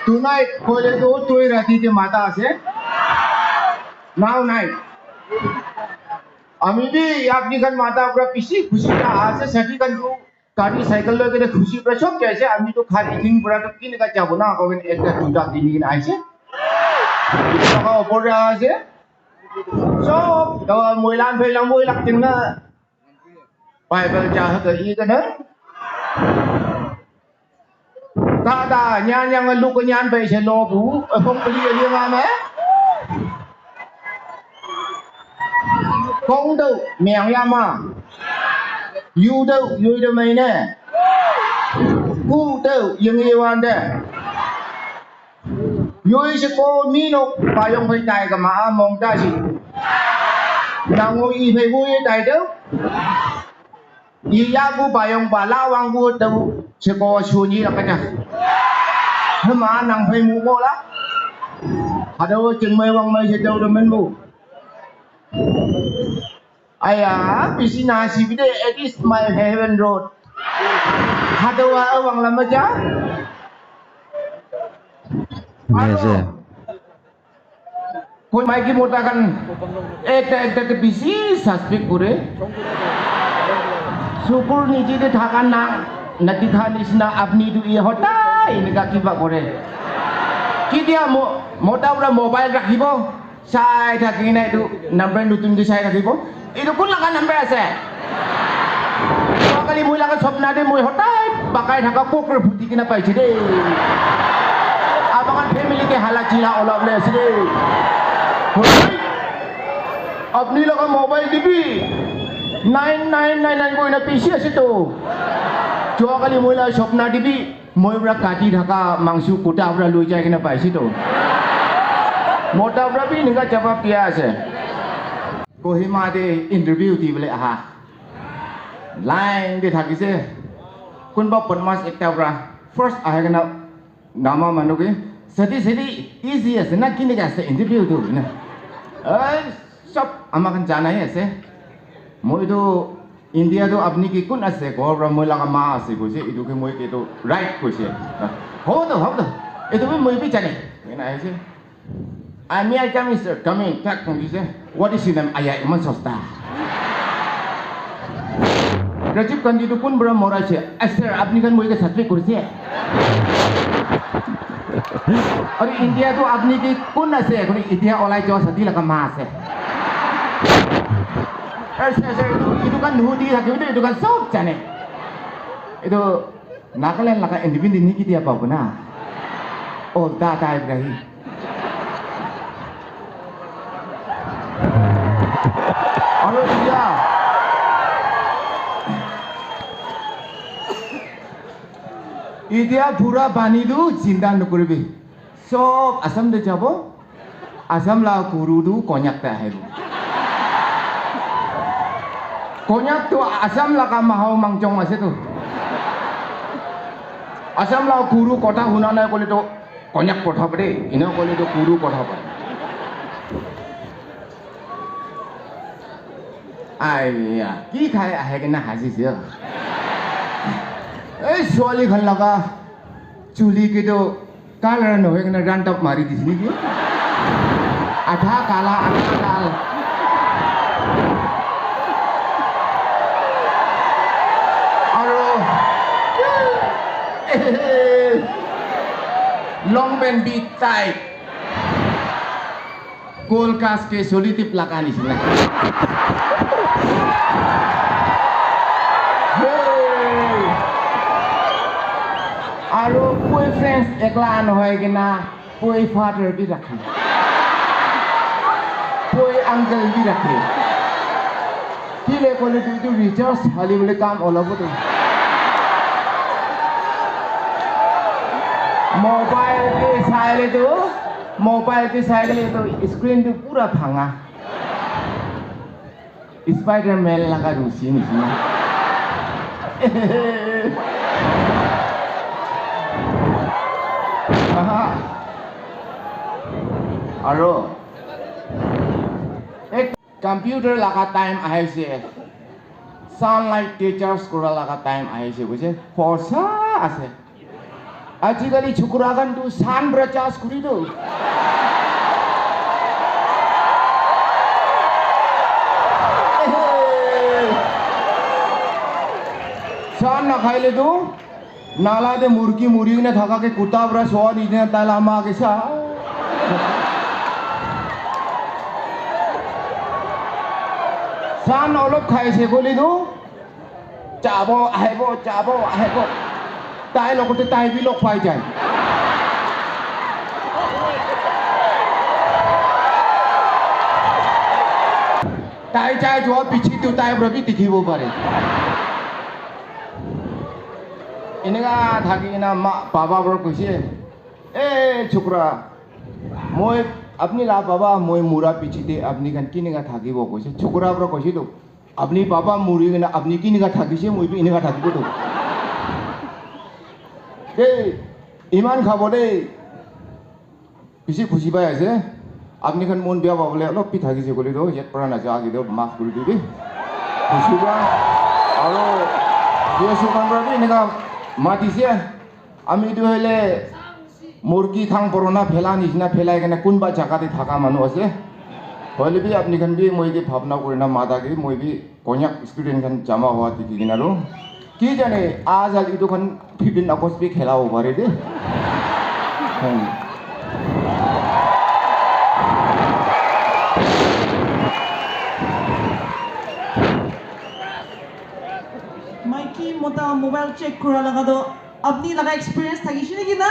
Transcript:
Tonight, kole to toy rati je mata ase. Now night. আমি भी আপনি kan mata अपना पिसी खुशी का आसे सटी kan tu गाड़ी साइकिल लोग के खुशी पर सब कैसे आदमी तो खाली दिन पूरा तो किन का जाबो ना को एक टा दुटा दिन दिन आइसे तो ऊपर आसे सब तो मोइलान फेलाम मोइलाक तिंग ना बाइबल जा के ई के ना ta nhan yang lu ko nhan bay se lo bu không có gì liên quan đấy không đâu mèo ya mà you đâu mày nè cu đâu yung iwan đấy you sẽ có mi nó phải用phải đại cái mà mong ta gì nào ngồi y phải vui đại đâu y ya bu phải用bà la wang bu đâu sẽ có suy nghĩ là cái gì mà nàng phải mua mua lắm ở đâu chừng mấy vòng mấy sẽ đâu được mình mua ai à piscina si bide it is my heaven road ở đâu ở vòng làm gì á kung may kimutakan eta busy suspect pure supur ni jide thakan na natithan isna apni du ye hota ini ka kiba kore ki dia mota pura mobile rakhibo sai thakina itu number nutun di sai rakhibo itu kun laka number ase kali moi laka sopna de moi hota bakai thaka kokor phuti kina paise de abangan family ke hala chila olab le ase de अपनी लगा mobile TV 9999 को इना PC আছে তো যোৱাকালি মইলা Swapna TV মই পুৰা কাটি ঢাকা মাংস কোটা পুৰা লৈ যায় কিনা পাইছি তো মোটা পুৰা বি নিগা চাপা পিয়া আছে কহিমা দে ইন্টাৰভিউ দিবলে আহা লাইন দে থাকিছে কোনবা পনমাস একটা পুৰা ফার্স্ট আহে কিনা নামা মানুকে সদি ইজি আছে না কিনে আছে ইন্টারভিউ তো না सब amakan janai ase moi to India to apni ki kun ase ko ra moi laga ma ase ko se itu ke moi ke to right ko se ho to itu moi bi jane na ase ami I come sir come in tak ko se what is your name ayah iman sosta Rajib Kandi to pun bra mora se sir apni kan moi ke satwe kurse और India तो अपनी की कौन ऐसे है कोई India ऑलाइ जो सदी लगा मास है ऐसे itu kan hudi lagi itu kan sok jane itu nakalan laka independent ni kita apa guna oh data ibrahim और India pura bani du cinta nukuribi. So asam de jabo, asam la guru du konyak teh heru. Konyak tu asam la kamahau mangcong masih tu. Asam la guru kota hunana kali tu konyak kota berde, ina kali tu guru kota berde. Ayya, ki khai ahe kena hasil sih. सोली खल लगा चूली के तो काला न होए कना run टप मारी दी थी आधा काला आधा लाल और लॉन्ग बेन बीट टाइट गोल कास के सोली टिप लगा नहीं थी और कोई फ्रेंड्स एकला न होए कि ना कोई फादर भी रखे कोई अंकल भी रखे किले कोले तो रिचार्ज हाली वाले काम अलग होते मोबाइल के साइले तो स्क्रीन तो पूरा भांगा स्पाइडरमैन लगा रूसी नहीं और एक कंप्यूटर लगा टाइम आए से सनलाइट टीचर्स को लगा टाइम आए से बुझे फॉर्सा आसे আজিকালি ছোকৰাগানটো চান ব্ৰাচাৰ্জ কৰি দিওঁ চান নাখাইলেতো নালাতে মুৰ্গী মুৰি কিনে থকাকে কুটা পৰা চোৱা নিদিনে তাই আমাকে চা চান অলপ খাইছে গলিতো যাব আহিব তাই লগতে তাই বি লগ পাই যায় তাই চাই যোৱা পিঠিটো তাই ৰবি দেখিব পাৰে এনেকা থাকি কিনা মা বাবাবোৰ কৈছে এ ছোকৰা মই আপুনি লা বাবা মই মূৰা পিঠিতে আপুনি কাণ কেনেকা থাকিব কৈছে ছোকৰাবোৰ কৈছিলোঁ আপুনি বাবা মৰি কিনে আপুনি কেনেকা থাকিছে মই এনেকা থাকিবতো এই ইমান খাব দেই বেছি খুচি পাই আছে আপুনি খান মন বেয়া পাবলৈ অলপ পিঠা থাকিছে বুলি দিওঁ ইয়াত পৰা নাযাওঁ আগি দিয়ক মাফ কৰি দিবি খুচি পৰা আৰু চোকান পৰা এনেকা মাতিছে আমি এইটো হ'লে মুৰ্গী খাং পুৰণা ফেলা নিচিনা ফেলাই কিনে কোনোবা জেগাতে থকা মানুহ আছে হ'লে বি আপুনি খান বি মই ভাৱনা কৰি না মাতাকে মই বি কন্যাক ষ্টুডেণ্ট খান জমা হোৱা দেখি কিনে আৰু কি জানে আজ এইটো খান 15 আগষ্ট বি খেলাব পাৰে দেই Mikey, mota mobile check kura laga do. Abni laga experience thagi shini ki na?